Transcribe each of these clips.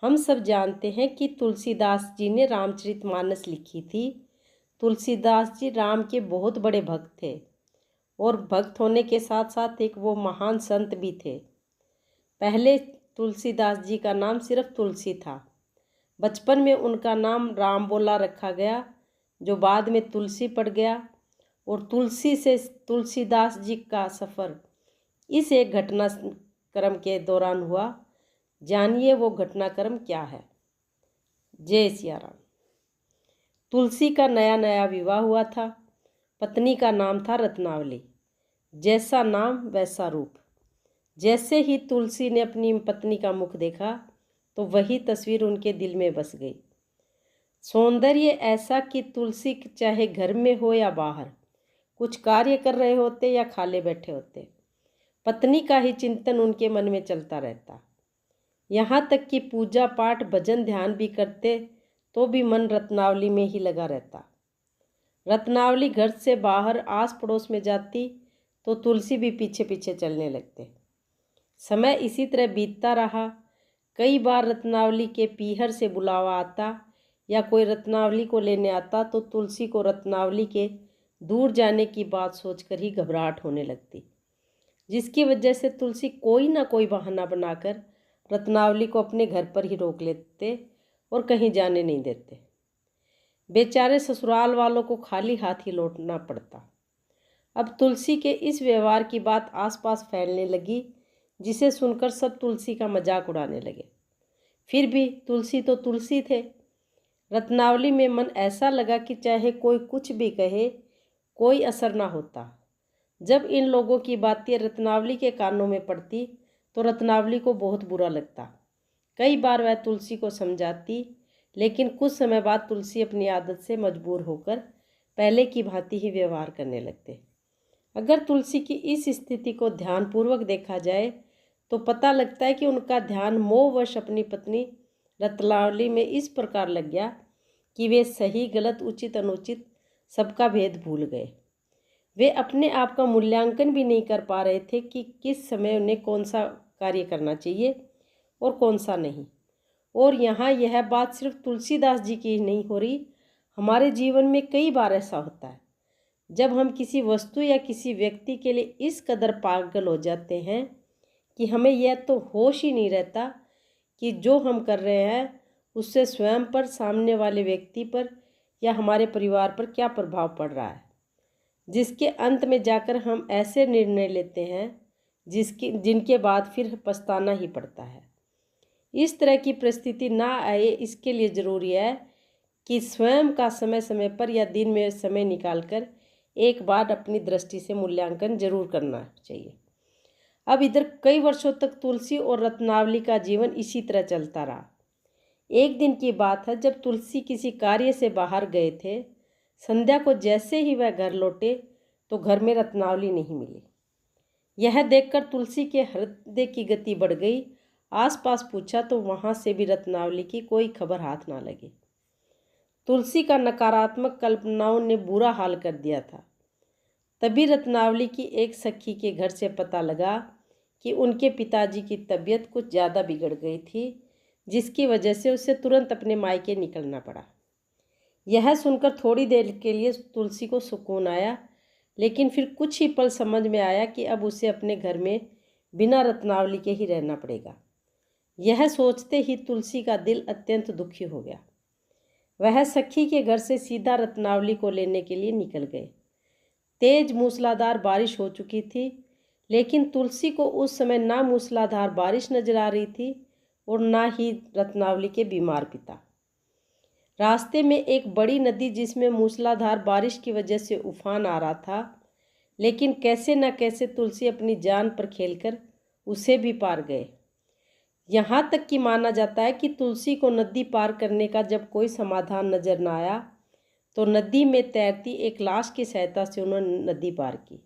हम सब जानते हैं कि तुलसीदास जी ने रामचरितमानस लिखी थी। तुलसीदास जी राम के बहुत बड़े भक्त थे और भक्त होने के साथ साथ एक वो महान संत भी थे। पहले तुलसीदास जी का नाम सिर्फ तुलसी था। बचपन में उनका नाम राम बोला रखा गया, जो बाद में तुलसी पड़ गया। और तुलसी से तुलसीदास जी का सफ़र इस एक घटनाक्रम के दौरान हुआ। जानिए वो घटनाक्रम क्या है। जय सिया राम। तुलसी का नया नया विवाह हुआ था। पत्नी का नाम था रत्नावली। जैसा नाम वैसा रूप। जैसे ही तुलसी ने अपनी पत्नी का मुख देखा तो वही तस्वीर उनके दिल में बस गई। सौंदर्य ऐसा कि तुलसी चाहे घर में हो या बाहर, कुछ कार्य कर रहे होते या खाले बैठे होते, पत्नी का ही चिंतन उनके मन में चलता रहता। यहाँ तक कि पूजा पाठ भजन ध्यान भी करते तो भी मन रत्नावली में ही लगा रहता। रत्नावली घर से बाहर आस पड़ोस में जाती तो तुलसी भी पीछे पीछे चलने लगते। समय इसी तरह बीतता रहा। कई बार रत्नावली के पीहर से बुलावा आता या कोई रत्नावली को लेने आता तो तुलसी को रत्नावली के दूर जाने की बात सोचकर ही घबराहट होने लगती, जिसकी वजह से तुलसी कोई ना कोई बहाना बनाकर रत्नावली को अपने घर पर ही रोक लेते और कहीं जाने नहीं देते। बेचारे ससुराल वालों को खाली हाथ ही लौटना पड़ता। अब तुलसी के इस व्यवहार की बात आसपास फैलने लगी, जिसे सुनकर सब तुलसी का मजाक उड़ाने लगे। फिर भी तुलसी तो तुलसी थे। रत्नावली में मन ऐसा लगा कि चाहे कोई कुछ भी कहे, कोई असर ना होता। जब इन लोगों की बातें रत्नावली के कानों में पड़ती तो रत्नावली को बहुत बुरा लगता। कई बार वह तुलसी को समझाती, लेकिन कुछ समय बाद तुलसी अपनी आदत से मजबूर होकर पहले की भांति ही व्यवहार करने लगते। अगर तुलसी की इस स्थिति को ध्यानपूर्वक देखा जाए तो पता लगता है कि उनका ध्यान मोहवश अपनी पत्नी रत्नावली में इस प्रकार लग गया कि वे सही गलत उचित अनुचित सबका भेद भूल गए। वे अपने आप का मूल्यांकन भी नहीं कर पा रहे थे कि किस समय उन्हें कौन सा कार्य करना चाहिए और कौन सा नहीं। और यहाँ यह बात सिर्फ तुलसीदास जी की नहीं हो रही, हमारे जीवन में कई बार ऐसा होता है। जब हम किसी वस्तु या किसी व्यक्ति के लिए इस कदर पागल हो जाते हैं कि हमें यह तो होश ही नहीं रहता कि जो हम कर रहे हैं उससे स्वयं पर, सामने वाले व्यक्ति पर या हमारे परिवार पर क्या प्रभाव पड़ रहा है, जिसके अंत में जाकर हम ऐसे निर्णय लेते हैं जिनके बाद फिर पछताना ही पड़ता है। इस तरह की परिस्थिति ना आए, इसके लिए ज़रूरी है कि स्वयं का समय समय पर या दिन में समय निकालकर एक बार अपनी दृष्टि से मूल्यांकन जरूर करना चाहिए। अब इधर कई वर्षों तक तुलसी और रत्नावली का जीवन इसी तरह चलता रहा। एक दिन की बात है, जब तुलसी किसी कार्य से बाहर गए थे। संध्या को जैसे ही वह घर लौटे तो घर में रत्नावली नहीं मिली। यह देखकर तुलसी के हृदय की गति बढ़ गई। आसपास पूछा तो वहाँ से भी रत्नावली की कोई खबर हाथ ना लगी। तुलसी का नकारात्मक कल्पनाओं ने बुरा हाल कर दिया था। तभी रत्नावली की एक सखी के घर से पता लगा कि उनके पिताजी की तबीयत कुछ ज़्यादा बिगड़ गई थी, जिसकी वजह से उसे तुरंत अपने मायके निकलना पड़ा। यह सुनकर थोड़ी देर के लिए तुलसी को सुकून आया, लेकिन फिर कुछ ही पल समझ में आया कि अब उसे अपने घर में बिना रत्नावली के ही रहना पड़ेगा। यह सोचते ही तुलसी का दिल अत्यंत दुखी हो गया। वह सखी के घर से सीधा रत्नावली को लेने के लिए निकल गए। तेज मूसलाधार बारिश हो चुकी थी, लेकिन तुलसी को उस समय ना मूसलाधार बारिश नजर आ रही थी और ना ही रत्नावली के बीमार पिता। रास्ते में एक बड़ी नदी, जिसमें मूसलाधार बारिश की वजह से उफान आ रहा था, लेकिन कैसे न कैसे तुलसी अपनी जान पर खेलकर उसे भी पार गए। यहाँ तक कि माना जाता है कि तुलसी को नदी पार करने का जब कोई समाधान नजर न आया तो नदी में तैरती एक लाश की सहायता से उन्होंने नदी पार की।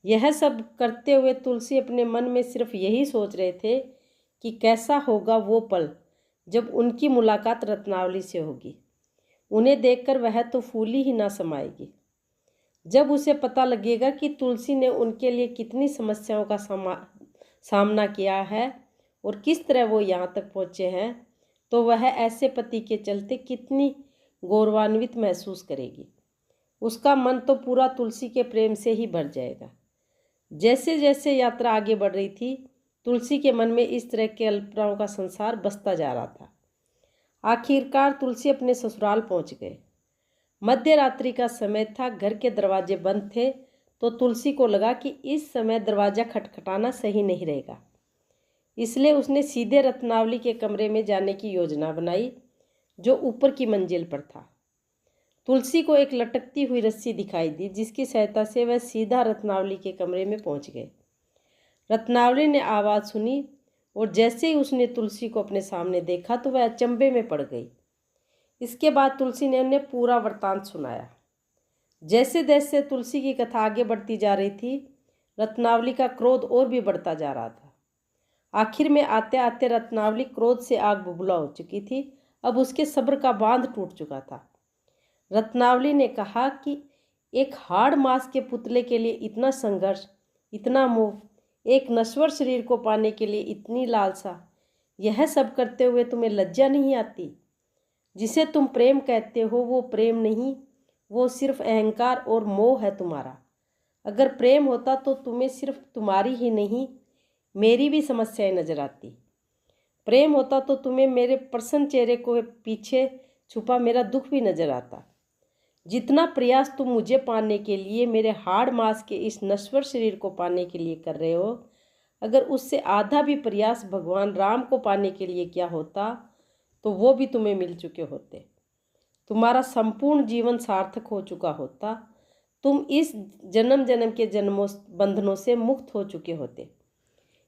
यह सब करते हुए तुलसी अपने मन में सिर्फ यही सोच रहे थे कि कैसा होगा वो पल जब उनकी मुलाकात रत्नावली से होगी। उन्हें देखकर वह तो फूली ही ना समाएगी। जब उसे पता लगेगा कि तुलसी ने उनके लिए कितनी समस्याओं का सामना किया है और किस तरह वो यहाँ तक पहुँचे हैं, तो वह ऐसे पति के चलते कितनी गौरवान्वित महसूस करेगी। उसका मन तो पूरा तुलसी के प्रेम से ही भर जाएगा। जैसे जैसे यात्रा आगे बढ़ रही थी, तुलसी के मन में इस तरह के कल्पनाओं का संसार बसता जा रहा था। आखिरकार तुलसी अपने ससुराल पहुंच गए। मध्य रात्रि का समय था, घर के दरवाजे बंद थे, तो तुलसी को लगा कि इस समय दरवाज़ा खटखटाना सही नहीं रहेगा। इसलिए उसने सीधे रत्नावली के कमरे में जाने की योजना बनाई, जो ऊपर की मंजिल पर था। तुलसी को एक लटकती हुई रस्सी दिखाई दी, जिसकी सहायता से वह सीधा रत्नावली के कमरे में पहुंच गए। रत्नावली ने आवाज़ सुनी और जैसे ही उसने तुलसी को अपने सामने देखा तो वह अचंभे में पड़ गई। इसके बाद तुलसी ने उन्हें पूरा वृत्तांत सुनाया। जैसे जैसे तुलसी की कथा आगे बढ़ती जा रही थी, रत्नावली का क्रोध और भी बढ़ता जा रहा था। आखिर में आते आते रत्नावली क्रोध से आग बबूला हो चुकी थी। अब उसके सब्र का बांध टूट चुका था। रत्नावली ने कहा कि एक हाड़ मांस के पुतले के लिए इतना संघर्ष, इतना मोह, एक नश्वर शरीर को पाने के लिए इतनी लालसा, यह सब करते हुए तुम्हें लज्जा नहीं आती? जिसे तुम प्रेम कहते हो वो प्रेम नहीं, वो सिर्फ अहंकार और मोह है तुम्हारा। अगर प्रेम होता तो तुम्हें सिर्फ तुम्हारी ही नहीं, मेरी भी समस्याएं नजर आती। प्रेम होता तो तुम्हें मेरे प्रसन्न चेहरे को पीछे छुपा मेरा दुख भी नजर आता। जितना प्रयास तुम मुझे पाने के लिए, मेरे हाड़ मांस के इस नश्वर शरीर को पाने के लिए कर रहे हो, अगर उससे आधा भी प्रयास भगवान राम को पाने के लिए किया होता तो वो भी तुम्हें मिल चुके होते। तुम्हारा संपूर्ण जीवन सार्थक हो चुका होता। तुम इस जन्म जन्म के जन्मों बंधनों से मुक्त हो चुके होते।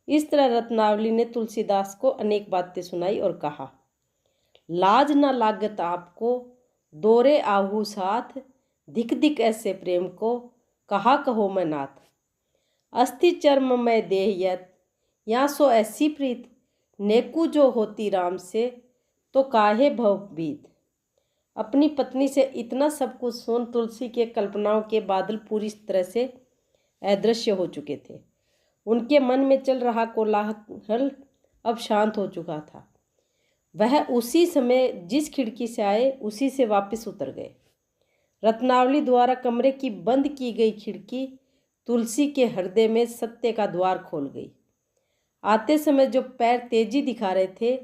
इस तरह रत्नावली ने तुलसीदास को अनेक बातें सुनाई और कहा, लाज न लागत आपको, दोरे आहू साथ, धिक धिक ऐसे प्रेम को, कहा कहो मैं नाथ। अस्थि चर्म में देहयत, या सो ऐसी प्रीत, नेकू जो होती राम से, तो काहे भवभीत। अपनी पत्नी से इतना सब कुछ सुन तुलसी के कल्पनाओं के बादल पूरी तरह से अदृश्य हो चुके थे। उनके मन में चल रहा कोलाहल अब शांत हो चुका था। वह उसी समय जिस खिड़की से आए उसी से वापस उतर गए। रत्नावली द्वारा कमरे की बंद की गई खिड़की तुलसी के हृदय में सत्य का द्वार खोल गई। आते समय जो पैर तेजी दिखा रहे थे,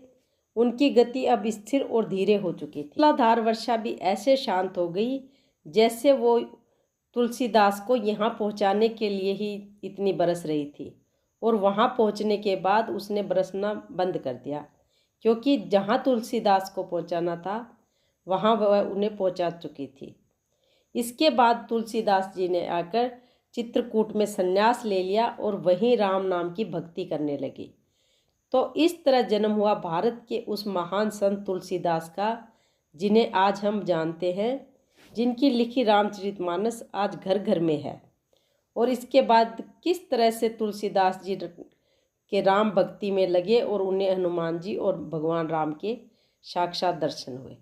उनकी गति अब स्थिर और धीरे हो चुकी थी। मूसलाधार वर्षा भी ऐसे शांत हो गई जैसे वो तुलसीदास को यहाँ पहुँचाने के लिए ही इतनी बरस रही थी, और वहाँ पहुँचने के बाद उसने बरसना बंद कर दिया, क्योंकि जहाँ तुलसीदास को पहुँचाना था वहाँ वह उन्हें पहुँचा चुकी थी। इसके बाद तुलसीदास जी ने आकर चित्रकूट में संन्यास ले लिया और वहीं राम नाम की भक्ति करने लगी। तो इस तरह जन्म हुआ भारत के उस महान संत तुलसीदास का, जिन्हें आज हम जानते हैं, जिनकी लिखी रामचरितमानस आज घर घर में है। और इसके बाद किस तरह से तुलसीदास जी के राम भक्ति में लगे और उन्हें हनुमान जी और भगवान राम के साक्षात दर्शन हुए।